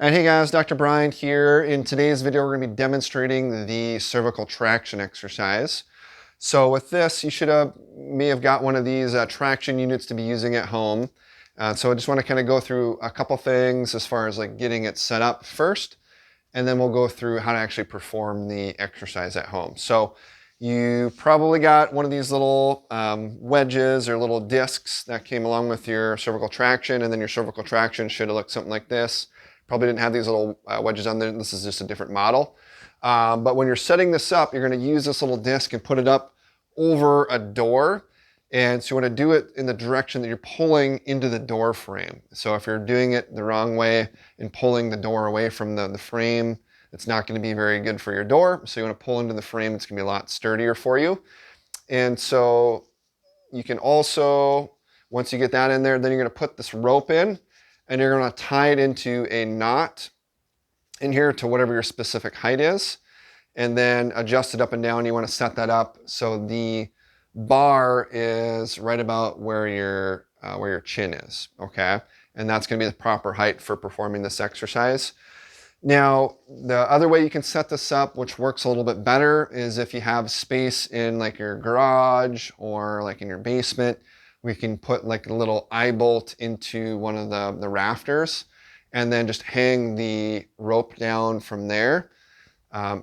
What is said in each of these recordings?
And hey guys, Dr. Brian here. In today's video, we're going to be demonstrating the cervical traction exercise. So with this, you may have got one of these traction units to be using at home. So I just want to kind of go through a couple things as far as like getting it set up first, and then we'll go through how to actually perform the exercise at home. So you probably got one of these little wedges or little discs that came along with your cervical traction, and then your cervical traction should have looked something like this. Probably didn't have these little wedges on there. This is just a different model. But when you're setting this up, you're going to use this little disc and put it up over a door. And so you want to do it in the direction that you're pulling into the door frame. So if you're doing it the wrong way and pulling the door away from the frame, it's not going to be very good for your door. So you want to pull into the frame. It's going to be a lot sturdier for you. And so you can also, once you get that in there, then you're going to put this rope in. And you're going to tie it into a knot in here to whatever your specific height is, and then adjust it up and down. You want to set that up so the bar is right about where your chin is, okay? And that's going to be the proper height for performing this exercise. Now, the other way you can set this up, which works a little bit better, is if you have space in like your garage or like in your basement. We can put like a little eye bolt into one of the rafters and then just hang the rope down from there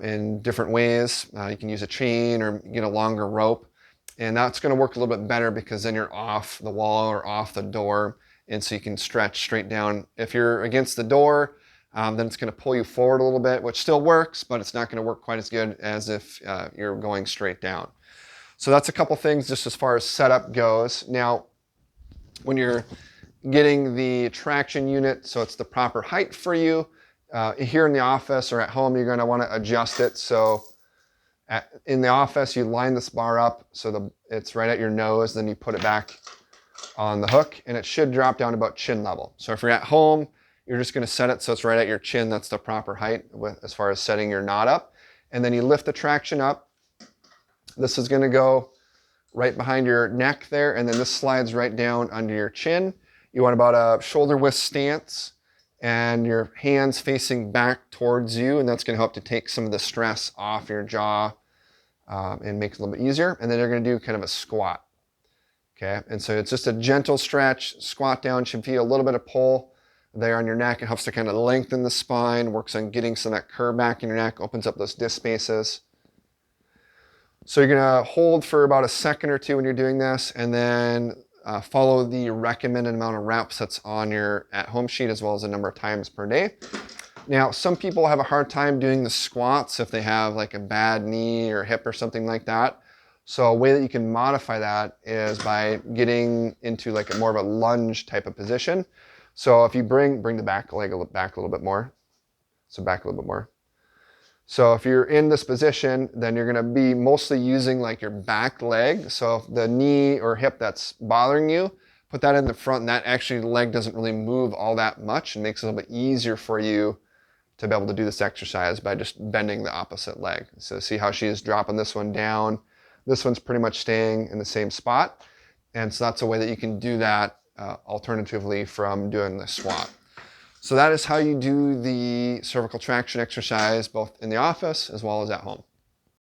in different ways. You can use a chain or get a longer rope, and that's going to work a little bit better because then you're off the wall or off the door, and so you can stretch straight down. If you're against the door, then it's going to pull you forward a little bit, which still works, but it's not going to work quite as good as if you're going straight down. So that's a couple things just as far as setup goes. Now, when you're getting the traction unit, so it's the proper height for you, here in the office or at home, you're going to want to adjust it. So in the office, you line this bar up so it's right at your nose, then you put it back on the hook, and it should drop down about chin level. So if you're at home, you're just going to set it so it's right at your chin. That's the proper height as far as setting your knot up. And then you lift the traction up. This is going to go right behind your neck there, and then this slides right down under your chin. You want about a shoulder width stance and your hands facing back towards you, and that's going to help to take some of the stress off your jaw and make it a little bit easier. And then you're going to do kind of a squat. Okay, and so it's just a gentle stretch. Squat down should feel a little bit of pull there on your neck. It helps to kind of lengthen the spine, works on getting some of that curve back in your neck, opens up those disc spaces. So you're going to hold for about a second or two when you're doing this, and then follow the recommended amount of reps that's on your at-home sheet, as well as the number of times per day. Now, some people have a hard time doing the squats if they have like a bad knee or hip or something like that. So a way that you can modify that is by getting into like more of a lunge type of position. So if you bring the back leg back a little bit more, so back a little bit more. So if you're in this position, then you're going to be mostly using like your back leg. So if the knee or hip that's bothering you, put that in the front, and that actually the leg doesn't really move all that much and makes it a little bit easier for you to be able to do this exercise by just bending the opposite leg. So see how she's dropping this one down. This one's pretty much staying in the same spot. And so that's a way that you can do that alternatively from doing the squat. So that is how you do the cervical traction exercise, both in the office as well as at home.